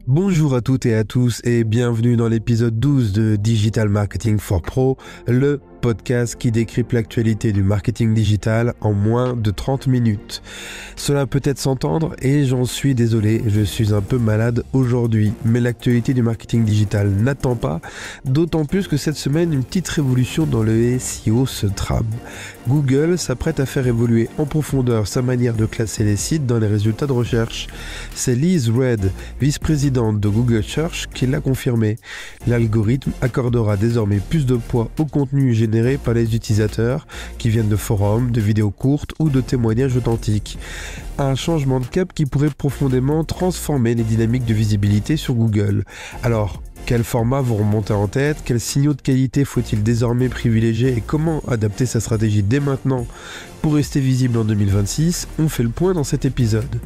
Bonjour à toutes et à tous et bienvenue dans l'épisode 12 de Digital Marketing for Pro, le podcast qui décrypte l'actualité du marketing digital en moins de 30 minutes. Cela peut être s'entendre et j'en suis désolé, je suis un peu malade aujourd'hui, mais l'actualité du marketing digital n'attend pas, d'autant plus que cette semaine, une petite révolution dans le SEO se trame. Google s'apprête à faire évoluer en profondeur sa manière de classer les sites dans les résultats de recherche. C'est Liz Read, vice-présidente de Google Search, qui l'a confirmé. L'algorithme accordera désormais plus de poids au contenu généré par les utilisateurs qui viennent de forums, de vidéos courtes ou de témoignages authentiques. Un changement de cap qui pourrait profondément transformer les dynamiques de visibilité sur Google. Alors, quels formats vont remonter en tête? Quels signaux de qualité faut-il désormais privilégier et comment adapter sa stratégie dès maintenant pour rester visible en 2026? On fait le point dans cet épisode.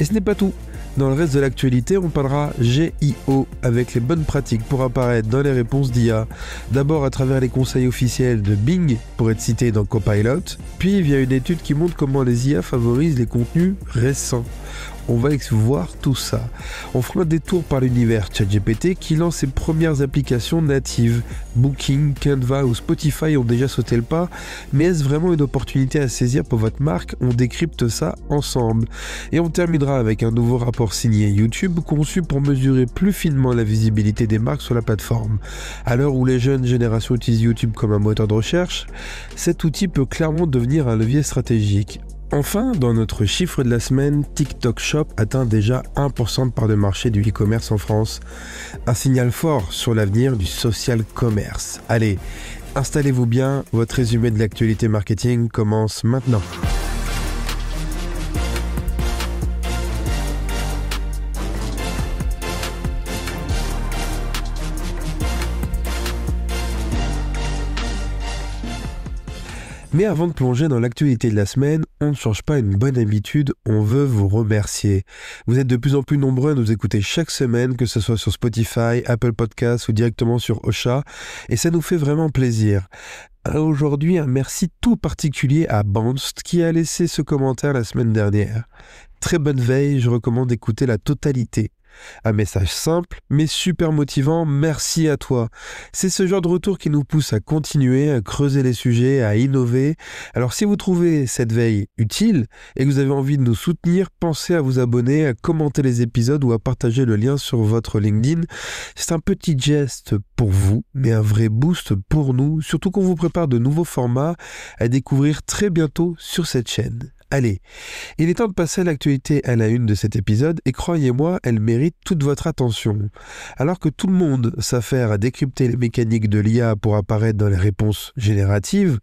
Et ce n'est pas tout. Dans le reste de l'actualité, on parlera GIO avec les bonnes pratiques pour apparaître dans les réponses d'IA. D'abord à travers les conseils officiels de Bing pour être cité dans Copilot, puis via une étude qui montre comment les IA favorisent les contenus récents. On va voir tout ça. On fera un détour par l'univers ChatGPT qui lance ses premières applications natives. Booking, Canva ou Spotify ont déjà sauté le pas, mais est-ce vraiment une opportunité à saisir pour votre marque? On décrypte ça ensemble. Et on terminera avec un nouveau rapport signé YouTube conçu pour mesurer plus finement la visibilité des marques sur la plateforme. À l'heure où les jeunes générations utilisent YouTube comme un moteur de recherche, cet outil peut clairement devenir un levier stratégique. Enfin, dans notre chiffre de la semaine, TikTok Shop atteint déjà 1% de part de marché du e-commerce en France. Un signal fort sur l'avenir du social commerce. Allez, installez-vous bien, votre résumé de l'actualité marketing commence maintenant. Mais avant de plonger dans l'actualité de la semaine, on ne change pas une bonne habitude, on veut vous remercier. Vous êtes de plus en plus nombreux à nous écouter chaque semaine, que ce soit sur Spotify, Apple Podcasts ou directement sur Ocha, et ça nous fait vraiment plaisir. Aujourd'hui, un merci tout particulier à Bounced qui a laissé ce commentaire la semaine dernière. Très bonne veille, je recommande d'écouter la totalité. Un message simple, mais super motivant, merci à toi. C'est ce genre de retour qui nous pousse à continuer, à creuser les sujets, à innover. Alors si vous trouvez cette veille utile et que vous avez envie de nous soutenir, pensez à vous abonner, à commenter les épisodes ou à partager le lien sur votre LinkedIn. C'est un petit geste pour vous, mais un vrai boost pour nous, surtout qu'on vous prépare de nouveaux formats à découvrir très bientôt sur cette chaîne. Allez, il est temps de passer à l'actualité à la une de cet épisode et croyez-moi, elle mérite toute votre attention. Alors que tout le monde s'affaire à décrypter les mécaniques de l'IA pour apparaître dans les réponses génératives,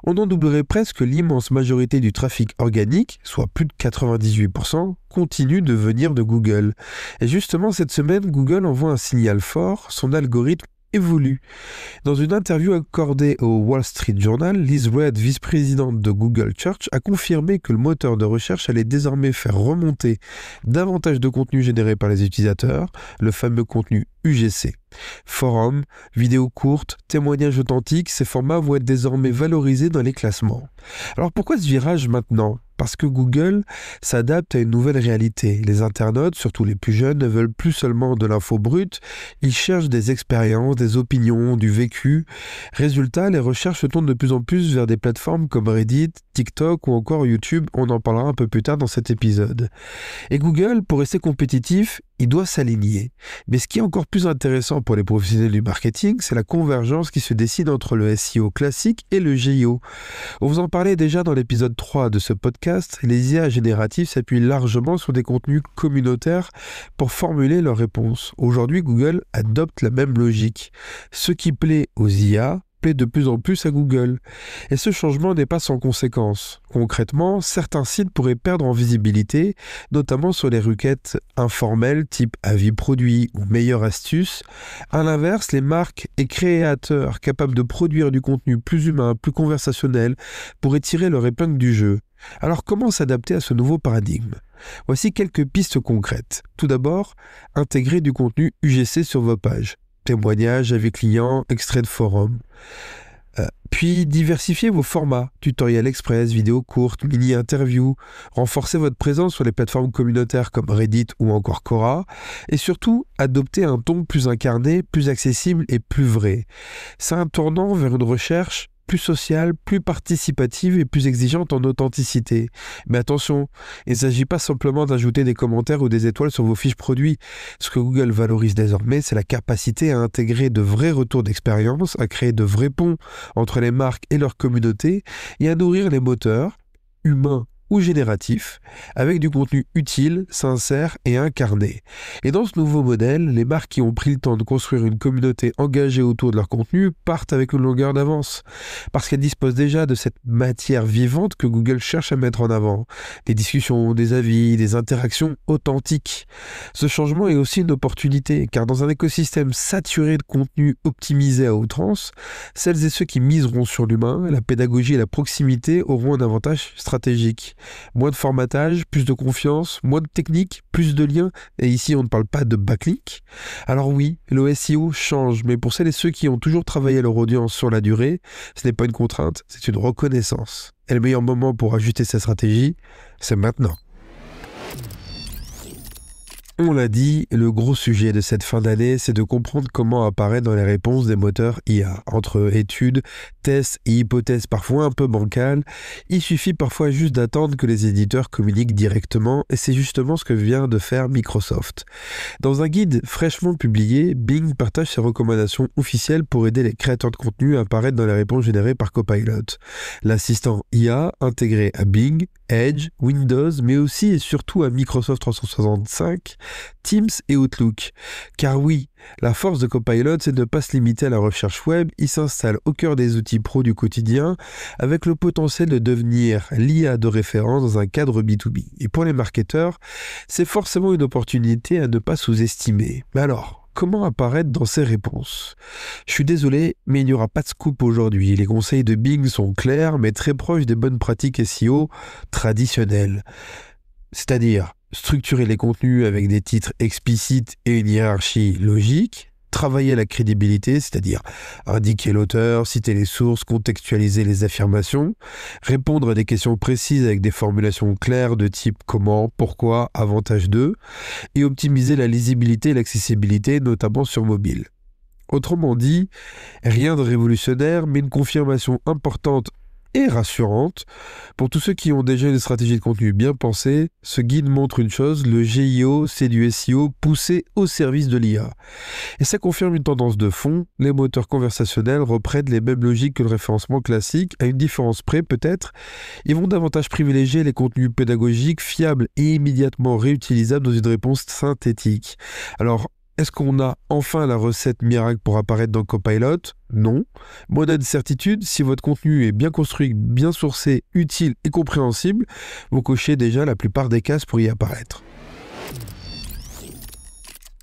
on en doublerait presque l'immense majorité du trafic organique, soit plus de 98%, continue de venir de Google. Et justement, cette semaine, Google envoie un signal fort, son algorithme évolue. Dans une interview accordée au Wall Street Journal, Liz Read, vice-présidente de Google Search, a confirmé que le moteur de recherche allait désormais faire remonter davantage de contenu généré par les utilisateurs, le fameux contenu UGC. Forums, vidéos courtes, témoignages authentiques, ces formats vont être désormais valorisés dans les classements. Alors pourquoi ce virage maintenant ? Parce que Google s'adapte à une nouvelle réalité. Les internautes, surtout les plus jeunes, ne veulent plus seulement de l'info brute, ils cherchent des expériences, des opinions, du vécu. Résultat, les recherches se tournent de plus en plus vers des plateformes comme Reddit, TikTok ou encore YouTube. On en parlera un peu plus tard dans cet épisode. Et Google, pour rester compétitif, il doit s'aligner. Mais ce qui est encore plus intéressant pour les professionnels du marketing, c'est la convergence qui se dessine entre le SEO classique et le GIO. On vous en parlait déjà dans l'épisode 3 de ce podcast, les IA génératives s'appuient largement sur des contenus communautaires pour formuler leurs réponses. Aujourd'hui, Google adopte la même logique. Ce qui plaît aux IA plaît de plus en plus à Google. Et ce changement n'est pas sans conséquences. Concrètement, certains sites pourraient perdre en visibilité, notamment sur les requêtes informelles type avis produit ou meilleure astuce. À l'inverse, les marques et créateurs capables de produire du contenu plus humain, plus conversationnel, pourraient tirer leur épingle du jeu. Alors comment s'adapter à ce nouveau paradigme ? Voici quelques pistes concrètes. Tout d'abord, intégrer du contenu UGC sur vos pages. Témoignages, avis clients, extraits de forum. Puis diversifiez vos formats, tutoriels express, vidéos courtes, mini-interviews, renforcez votre présence sur les plateformes communautaires comme Reddit ou encore Quora, et surtout adoptez un ton plus incarné, plus accessible et plus vrai. C'est un tournant vers une recherche plus sociale, plus participative et plus exigeante en authenticité. Mais attention, il ne s'agit pas simplement d'ajouter des commentaires ou des étoiles sur vos fiches produits. Ce que Google valorise désormais, c'est la capacité à intégrer de vrais retours d'expérience, à créer de vrais ponts entre les marques et leur communauté et à nourrir les moteurs, humains ou génératifs, avec du contenu utile, sincère et incarné. Et dans ce nouveau modèle, les marques qui ont pris le temps de construire une communauté engagée autour de leur contenu partent avec une longueur d'avance, parce qu'elles disposent déjà de cette matière vivante que Google cherche à mettre en avant. Des discussions, des avis, des interactions authentiques. Ce changement est aussi une opportunité, car dans un écosystème saturé de contenu optimisé à outrance, celles et ceux qui miseront sur l'humain, la pédagogie et la proximité auront un avantage stratégique. Moins de formatage, plus de confiance, moins de technique, plus de liens, et ici on ne parle pas de backlink. Alors oui, le SEO change, mais pour celles et ceux qui ont toujours travaillé leur audience sur la durée, ce n'est pas une contrainte, c'est une reconnaissance. Et le meilleur moment pour ajuster sa stratégie, c'est maintenant. On l'a dit, le gros sujet de cette fin d'année, c'est de comprendre comment apparaître dans les réponses des moteurs IA. Entre études, tests et hypothèses parfois un peu bancales, il suffit parfois juste d'attendre que les éditeurs communiquent directement, et c'est justement ce que vient de faire Microsoft. Dans un guide fraîchement publié, Bing partage ses recommandations officielles pour aider les créateurs de contenu à apparaître dans les réponses générées par Copilot. L'assistant IA intégré à Bing, Edge, Windows, mais aussi et surtout à Microsoft 365, Teams et Outlook. Car oui, la force de Copilot, c'est de ne pas se limiter à la recherche web, il s'installe au cœur des outils pro du quotidien, avec le potentiel de devenir l'IA de référence dans un cadre B2B. Et pour les marketeurs, c'est forcément une opportunité à ne pas sous-estimer. Mais alors, comment apparaître dans ces réponses? Je suis désolé, mais il n'y aura pas de scoop aujourd'hui. Les conseils de Bing sont clairs, mais très proches des bonnes pratiques SEO traditionnelles. C'est-à-dire structurer les contenus avec des titres explicites et une hiérarchie logique, travailler la crédibilité, c'est-à-dire indiquer l'auteur, citer les sources, contextualiser les affirmations, répondre à des questions précises avec des formulations claires de type comment, pourquoi, avantage de, et optimiser la lisibilité et l'accessibilité, notamment sur mobile. Autrement dit, rien de révolutionnaire, mais une confirmation importante et rassurante. Pour tous ceux qui ont déjà une stratégie de contenu bien pensée, ce guide montre une chose, le GIO, c'est du SEO poussé au service de l'IA. Et ça confirme une tendance de fond, les moteurs conversationnels reprennent les mêmes logiques que le référencement classique, à une différence près peut-être, ils vont davantage privilégier les contenus pédagogiques, fiables et immédiatement réutilisables dans une réponse synthétique. Alors, est-ce qu'on a enfin la recette miracle pour apparaître dans Copilot? Non. Mais on a une certitude, si votre contenu est bien construit, bien sourcé, utile et compréhensible, vous cochez déjà la plupart des cases pour y apparaître.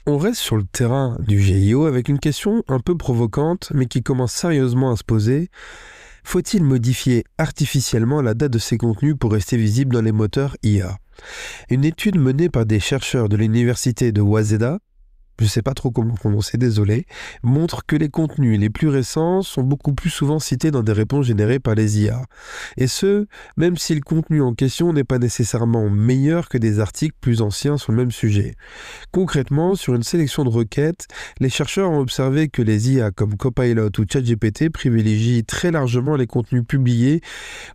On reste sur le terrain du GIO avec une question un peu provocante, mais qui commence sérieusement à se poser. Faut-il modifier artificiellement la date de ces contenus pour rester visible dans les moteurs IA? Une étude menée par des chercheurs de l'université de Waseda, je ne sais pas trop comment prononcer, désolé, montre que les contenus les plus récents sont beaucoup plus souvent cités dans des réponses générées par les IA. Et ce, même si le contenu en question n'est pas nécessairement meilleur que des articles plus anciens sur le même sujet. Concrètement, sur une sélection de requêtes, les chercheurs ont observé que les IA comme Copilot ou ChatGPT privilégient très largement les contenus publiés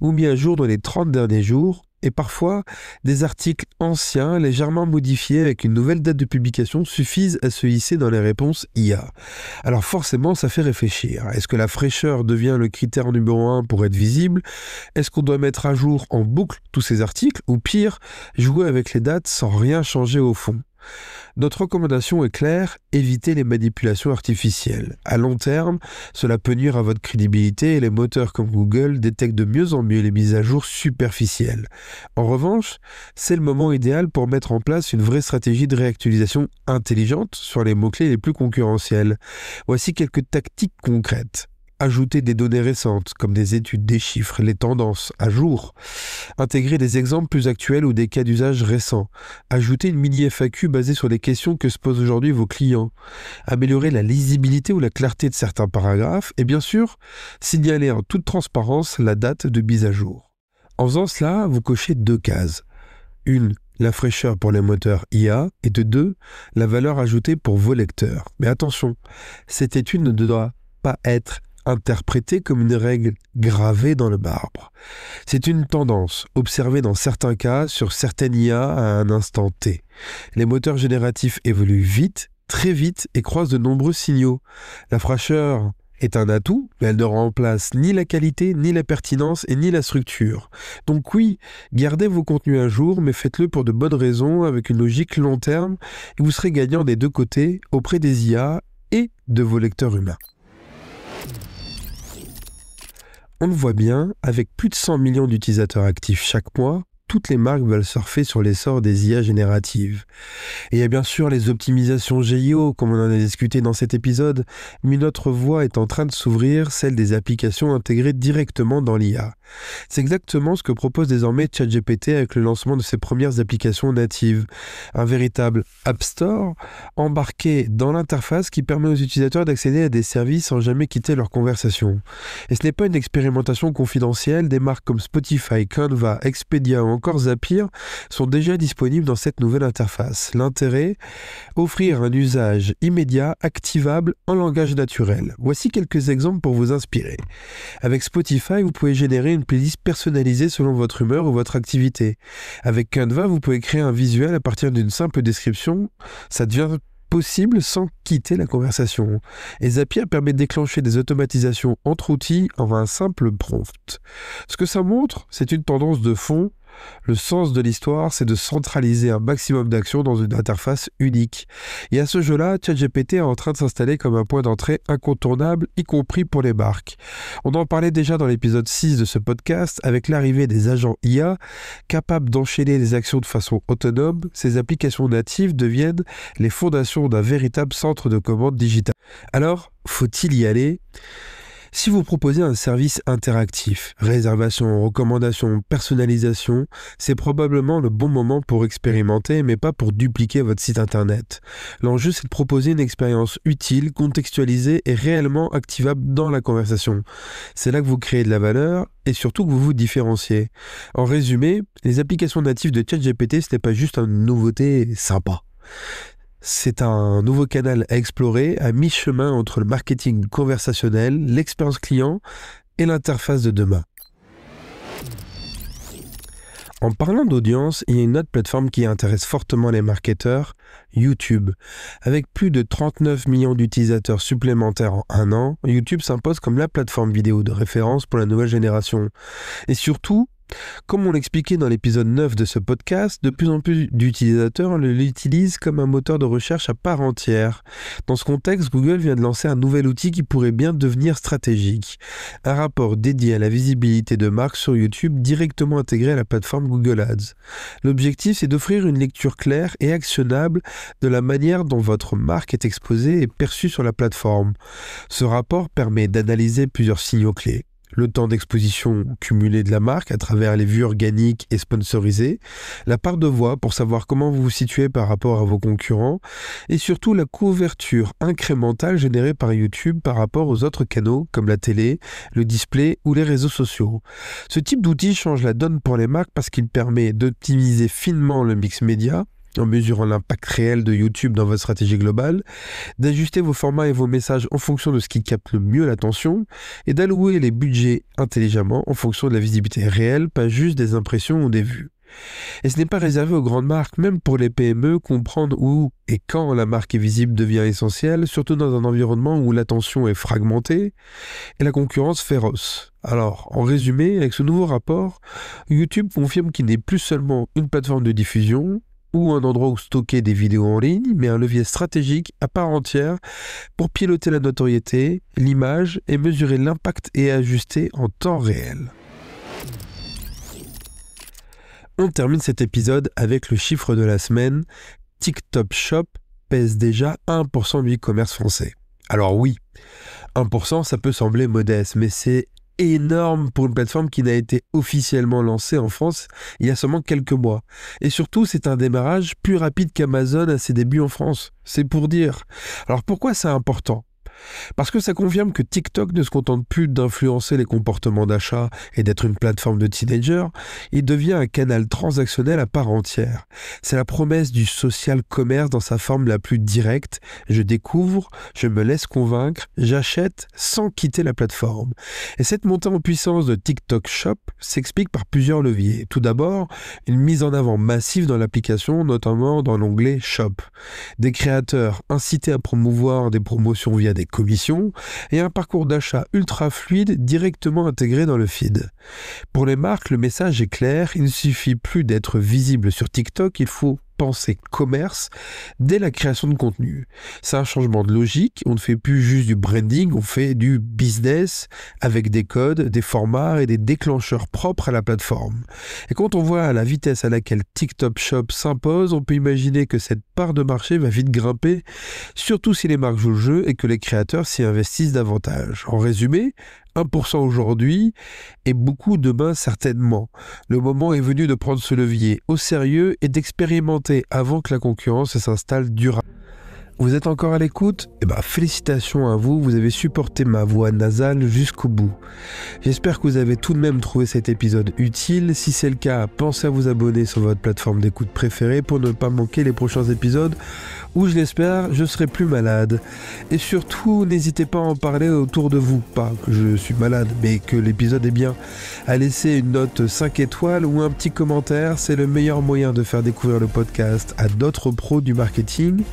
ou mis à jour dans les 30 derniers jours, et parfois, des articles anciens, légèrement modifiés avec une nouvelle date de publication suffisent à se hisser dans les réponses IA. Alors forcément, ça fait réfléchir. Est-ce que la fraîcheur devient le critère numéro 1 pour être visible? Est-ce qu'on doit mettre à jour en boucle tous ces articles? Ou pire, jouer avec les dates sans rien changer au fond? Notre recommandation est claire, évitez les manipulations artificielles. À long terme, cela peut nuire à votre crédibilité et les moteurs comme Google détectent de mieux en mieux les mises à jour superficielles. En revanche, c'est le moment idéal pour mettre en place une vraie stratégie de réactualisation intelligente sur les mots-clés les plus concurrentiels. Voici quelques tactiques concrètes. Ajouter des données récentes, comme des études, des chiffres, les tendances, à jour. Intégrer des exemples plus actuels ou des cas d'usage récents. Ajouter une mini FAQ basée sur les questions que se posent aujourd'hui vos clients. Améliorer la lisibilité ou la clarté de certains paragraphes. Et bien sûr, signaler en toute transparence la date de mise à jour. En faisant cela, vous cochez 2 cases. Une, la fraîcheur pour les moteurs IA, et de 2, la valeur ajoutée pour vos lecteurs. Mais attention, cette étude ne doit pas être interprétée comme une règle gravée dans le marbre. C'est une tendance observée dans certains cas sur certaines IA à un instant T. Les moteurs génératifs évoluent vite, très vite et croisent de nombreux signaux. La fraîcheur est un atout, mais elle ne remplace ni la qualité, ni la pertinence et ni la structure. Donc oui, gardez vos contenus à jour, mais faites-le pour de bonnes raisons, avec une logique long terme, et vous serez gagnant des 2 côtés, auprès des IA et de vos lecteurs humains. On le voit bien, avec plus de 100 millions d'utilisateurs actifs chaque mois, toutes les marques veulent surfer sur l'essor des IA génératives. Et il y a bien sûr les optimisations GIO, comme on en a discuté dans cet épisode, mais une autre voie est en train de s'ouvrir, celle des applications intégrées directement dans l'IA. C'est exactement ce que propose désormais ChatGPT avec le lancement de ses premières applications natives. Un véritable App Store embarqué dans l'interface qui permet aux utilisateurs d'accéder à des services sans jamais quitter leur conversation. Et ce n'est pas une expérimentation confidentielle, des marques comme Spotify, Canva, Expedia ou encore Zapier sont déjà disponibles dans cette nouvelle interface. L'intérêt, offrir un usage immédiat, activable en langage naturel. Voici quelques exemples pour vous inspirer. Avec Spotify, vous pouvez générer une playlist personnalisée selon votre humeur ou votre activité. Avec Canva, vous pouvez créer un visuel à partir d'une simple description. Ça devient possible sans quitter la conversation. Et Zapier permet de déclencher des automatisations entre outils en un simple prompt. Ce que ça montre, c'est une tendance de fond. Le sens de l'histoire, c'est de centraliser un maximum d'actions dans une interface unique. Et à ce jeu-là, ChatGPT est en train de s'installer comme un point d'entrée incontournable, y compris pour les marques. On en parlait déjà dans l'épisode 6 de ce podcast, avec l'arrivée des agents IA, capables d'enchaîner les actions de façon autonome, ces applications natives deviennent les fondations d'un véritable centre de commande digital. Alors, faut-il y aller ? Si vous proposez un service interactif, réservation, recommandation, personnalisation, c'est probablement le bon moment pour expérimenter, mais pas pour dupliquer votre site internet. L'enjeu, c'est de proposer une expérience utile, contextualisée et réellement activable dans la conversation. C'est là que vous créez de la valeur et surtout que vous vous différenciez. En résumé, les applications natives de ChatGPT, ce n'est pas juste une nouveauté sympa. C'est un nouveau canal à explorer, à mi-chemin entre le marketing conversationnel, l'expérience client et l'interface de demain. En parlant d'audience, il y a une autre plateforme qui intéresse fortement les marketeurs, YouTube. Avec plus de 39 millions d'utilisateurs supplémentaires en 1 an, YouTube s'impose comme la plateforme vidéo de référence pour la nouvelle génération. Et surtout, comme on l'expliquait dans l'épisode 9 de ce podcast, de plus en plus d'utilisateurs l'utilisent comme un moteur de recherche à part entière. Dans ce contexte, Google vient de lancer un nouvel outil qui pourrait bien devenir stratégique. Un rapport dédié à la visibilité de marques sur YouTube directement intégré à la plateforme Google Ads. L'objectif, c'est d'offrir une lecture claire et actionnable de la manière dont votre marque est exposée et perçue sur la plateforme. Ce rapport permet d'analyser plusieurs signaux clés. Le temps d'exposition cumulé de la marque à travers les vues organiques et sponsorisées, la part de voix pour savoir comment vous vous situez par rapport à vos concurrents, et surtout la couverture incrémentale générée par YouTube par rapport aux autres canaux comme la télé, le display ou les réseaux sociaux. Ce type d'outil change la donne pour les marques parce qu'il permet d'optimiser finement le mix média, en mesurant l'impact réel de YouTube dans votre stratégie globale, d'ajuster vos formats et vos messages en fonction de ce qui capte le mieux l'attention, et d'allouer les budgets intelligemment en fonction de la visibilité réelle, pas juste des impressions ou des vues. Et ce n'est pas réservé aux grandes marques, même pour les PME, comprendre où et quand la marque est visible devient essentiel, surtout dans un environnement où l'attention est fragmentée et la concurrence féroce. Alors, en résumé, avec ce nouveau rapport, YouTube confirme qu'il n'est plus seulement une plateforme de diffusion, ou un endroit où stocker des vidéos en ligne, mais un levier stratégique à part entière pour piloter la notoriété, l'image et mesurer l'impact et ajuster en temps réel. On termine cet épisode avec le chiffre de la semaine. TikTok Shop pèse déjà 1% du e-commerce français. Alors oui, 1%, ça peut sembler modeste, mais c'est énorme pour une plateforme qui n'a été officiellement lancée en France il y a seulement quelques mois. Et surtout, c'est un démarrage plus rapide qu'Amazon à ses débuts en France. C'est pour dire. Alors pourquoi c'est important ? Parce que ça confirme que TikTok ne se contente plus d'influencer les comportements d'achat et d'être une plateforme de teenagers, il devient un canal transactionnel à part entière. C'est la promesse du social commerce dans sa forme la plus directe. Je découvre, je me laisse convaincre, j'achète sans quitter la plateforme. Et cette montée en puissance de TikTok Shop s'explique par plusieurs leviers. Tout d'abord, une mise en avant massive dans l'application, notamment dans l'onglet Shop. Des créateurs incités à promouvoir des promotions via des commissions et un parcours d'achat ultra fluide directement intégré dans le feed. Pour les marques, le message est clair, il ne suffit plus d'être visible sur TikTok, il faut penser commerce dès la création de contenu. C'est un changement de logique, on ne fait plus juste du branding, on fait du business avec des codes, des formats et des déclencheurs propres à la plateforme. Et quand on voit la vitesse à laquelle TikTok Shop s'impose, on peut imaginer que cette part de marché va vite grimper, surtout si les marques jouent le jeu et que les créateurs s'y investissent davantage. En résumé, 1% aujourd'hui et beaucoup demain certainement. Le moment est venu de prendre ce levier au sérieux et d'expérimenter avant que la concurrence s'installe durablement. Vous êtes encore à l'écoute ? Félicitations à vous, vous avez supporté ma voix nasale jusqu'au bout. J'espère que vous avez tout de même trouvé cet épisode utile. Si c'est le cas, pensez à vous abonner sur votre plateforme d'écoute préférée pour ne pas manquer les prochains épisodes où, je l'espère, je serai plus malade. Et surtout, n'hésitez pas à en parler autour de vous. Pas que je suis malade, mais que l'épisode est bien. À laisser une note 5 étoiles ou un petit commentaire, c'est le meilleur moyen de faire découvrir le podcast à d'autres pros du marketing.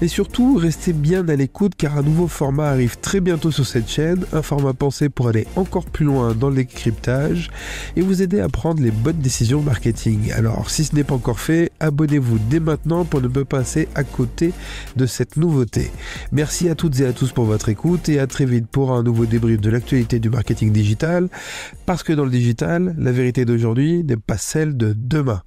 Et surtout, restez bien à l'écoute car un nouveau format arrive très bientôt sur cette chaîne, un format pensé pour aller encore plus loin dans le décryptage et vous aider à prendre les bonnes décisions marketing. Alors, si ce n'est pas encore fait, abonnez-vous dès maintenant pour ne pas passer à côté de cette nouveauté. Merci à toutes et à tous pour votre écoute et à très vite pour un nouveau débrief de l'actualité du marketing digital, parce que dans le digital, la vérité d'aujourd'hui n'est pas celle de demain.